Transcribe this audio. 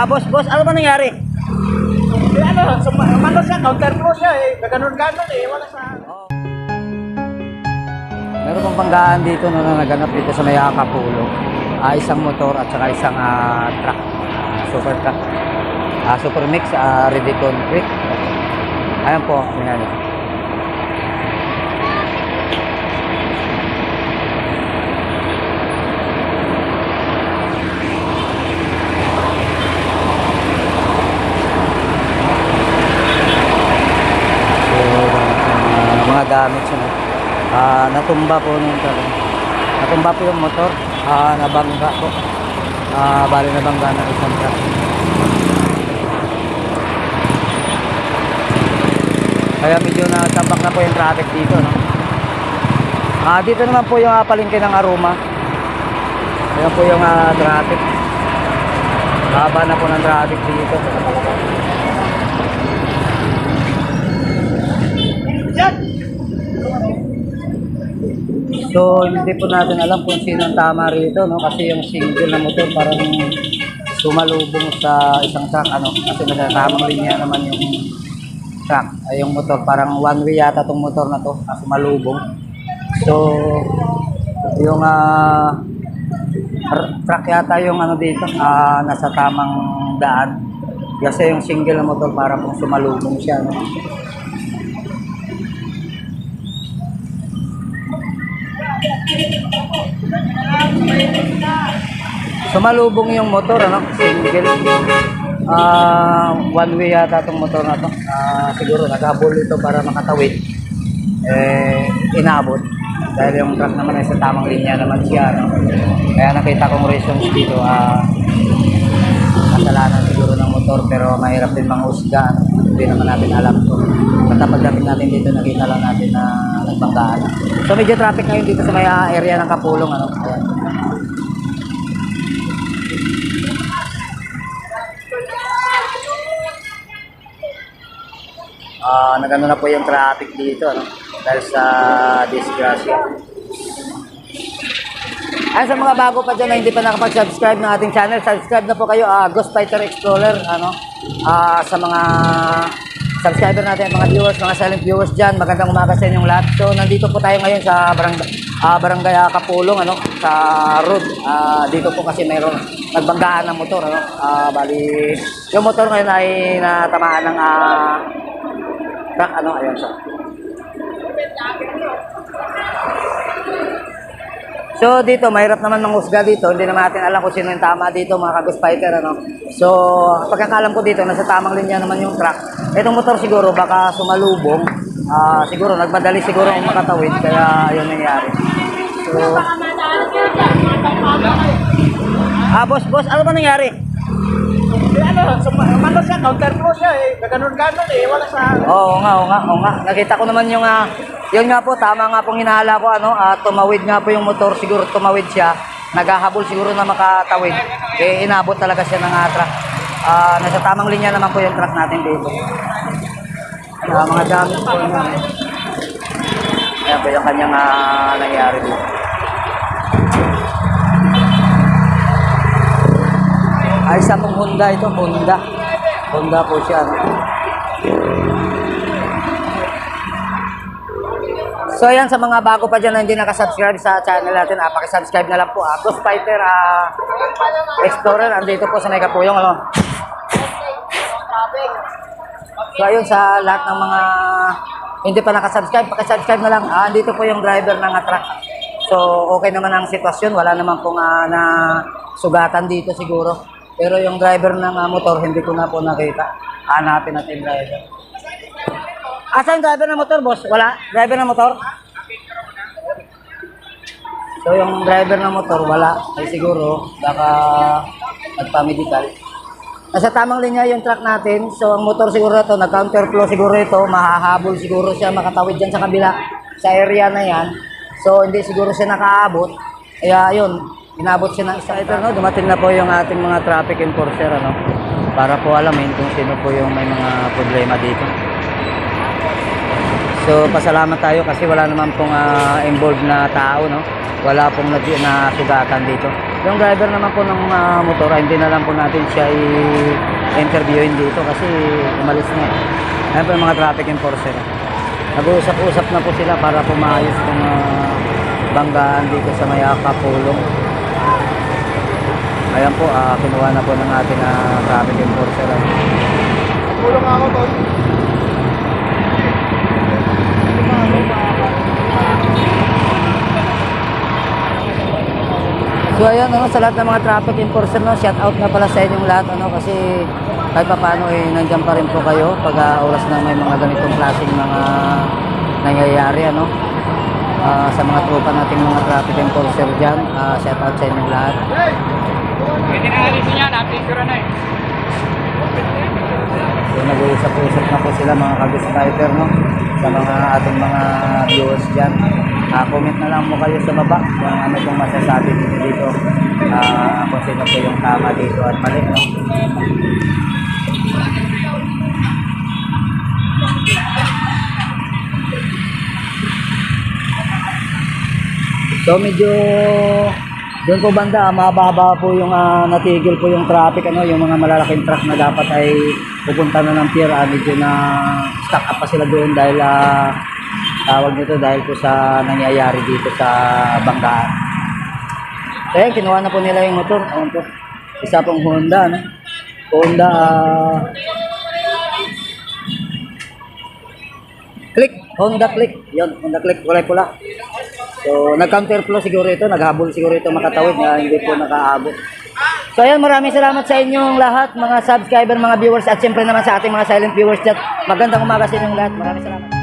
Boss, ano ba nangyari? Ano siya, counter flow siya eh. Gaganon-ganon eh. Wala sa... Meron pang banggaan dito na naganap dito sa may Akapulo. Isang motor at saka isang truck. Super truck. Super mix, Rubicon Creek. Ayan po, tingnan niyo. Mga gamit siya. Natumba po nung talong. Natumba po yung motor. Nabangga po. Bali nabangga ng isang truck. Kaya medyo natambak na po yung traffic dito, no? Dito naman po yung palengke ng Aroma. Ayan po yung traffic. Haba na po ng traffic dito. So, hindi po natin alam kung sino ang tama rito, no? Kasi yung single na motor parang sumalubong sa isang truck, ano? Kasi nagkakamang linya naman yung truck. Ay, yung motor, parang one way yata tong motor na to, sumalubong. So, yung truck yata yung ano dito, nasa tamang daan. Kasi yung single na motor parang kung sumalubong siya, no? Sumalubong yung motor, ano? Single. One way yata itong motor na to. Siguro naghabol ito para makatawid. Inabot. Dahil yung truck naman ay sa tamang linya naman siya, no? Kaya nakita kong reasons dito. Kasalanan siguro ng motor pero mahirap din manghusga. Hindi naman natin alam. Basta pagdating natin dito, nakita lang natin na nagbanggaan. So medyo traffic ngayon dito sa may area ng Kapulong, ano? Ayan. Nagano na po yung traffic dito, ano? Dahil sa disgrasya. Ay, sa mga bago pa dyan na hindi pa nakapag-subscribe ng ating channel, subscribe na po kayo, Ghost Fighter Explorer, ano? Sa mga subscriber natin, mga viewers, mga silent viewers dyan, magandang umaga sa inyong lahat. So, nandito po tayo ngayon sa barangay Kapulong, ano? Sa road. Dito po kasi mayroong nagbanggaan ng motor, ano? Bali, yung motor ngayon ay natamaan ng truck, ano? Ayan siya. So dito, mahirap naman manghusga dito. Hindi naman natin alam kung sino yung tama dito, mga ka-Ghost Fighter, ano. So, pagkakalam ko dito, nasa tamang linya naman yung truck. Itong motor siguro, baka sumalubong. Siguro, nagmadali siguro ang makatawid, kaya yun nangyari. So, boss, ano ba nangyari? Ano siya, counter flow siya eh. Gaganon-ganon eh. Wala sa... Oo nga. Nakita ko naman yung, yun nga po, tama nga pong hinahala ko, ano, tumawid nga po yung motor, siguro tumawid siya. Naghahabol siguro na makatawid. Inabot talaga siya ng truck. Nasa tamang linya naman po yung truck natin dito. Mga gamit po yun. Ayan po yung kanyang nangyari dito. Ay, isa pong Honda ito, Honda po siya, no? So ayan, sa mga bago pa dyan na hindi nakasubscribe sa channel natin, pakisubscribe na lang po. Ghost Fighter Explorer, andito po sa may Kapulong, ano? So ayun, sa lahat ng mga hindi pa nakasubscribe, pakisubscribe na lang. Andito po yung driver ng truck. So okay naman ang sitwasyon, wala naman pong na sugatan dito siguro. Pero yung driver ng motor, hindi ko na po nakita. Hanapin natin yung driver. Asan yung driver ng motor, boss? Wala? Driver ng motor? So yung driver ng motor, wala. Ay siguro, baka nagpa-medical. Nasa tamang linya yung truck natin. So ang motor siguro ito, nag-counterflow siguro ito. Mahahabol siguro siya, makatawid dyan sa kabila. Sa area na yan. So hindi siguro siya nakaabot. Kaya yun, inabot siya ng isang ito, no? Dumating na po yung ating mga traffic enforcer, ano? Para po alamin kung sino po yung may mga problema dito. So, pasalamat tayo kasi wala naman pong involved na tao, no? Wala pong nasugatan dito. Yung driver naman po ng motor, hindi na lang po natin siya i-interviewin dito kasi umalis na eh. Ayan po yung mga traffic enforcer. Nag-uusap-usap na po sila para pumayos kung banggaan dito sa Mayaka Pulong. Ayan po, kinuha na po ng ating traffic enforcer. Tulong ako, tol. So ayan, sa lahat ng mga traffic enforcer, shout out na pala sa inyong lahat, kasi kahit pa paano nandiyan pa rin po kayo pag oras na may mga ganitong klaseng mga nangyayari, sa mga tropa nating mga traffic enforcer dyan. Shout out sa inyong lahat. Pwede na alisin yan, picture na eh. So nag-uusap-usap na po sila mga ka-Ghost sa mga ating mga viewers dyan. Comment na lang mo kayo sa baba kung ano pong masasabi niyo dito, kung sino po yung tama dito at mali, So medyo doon po banda, mahaba po yung natigil po yung traffic, yung mga malalaking truck na dapat ay pupunta na ng pier, medyo na stuck up pa sila doon dahil tawag nito dahil po sa nangyayari dito sa banggaan. So yan, kinuha na po nila yung motor. Ayan po. Isa pong Honda, Honda Click, Honda Click. Yun, Honda Click, kulay pula. So, nag-counterflow siguro ito, naghabol siguro ito makatawid, hindi po nakaabot. So, ayan, maraming salamat sa inyong lahat, mga subscriber, mga viewers, at siyempre naman sa ating mga silent viewers dyan. Magandang umaga sa inyong lahat. Maraming salamat.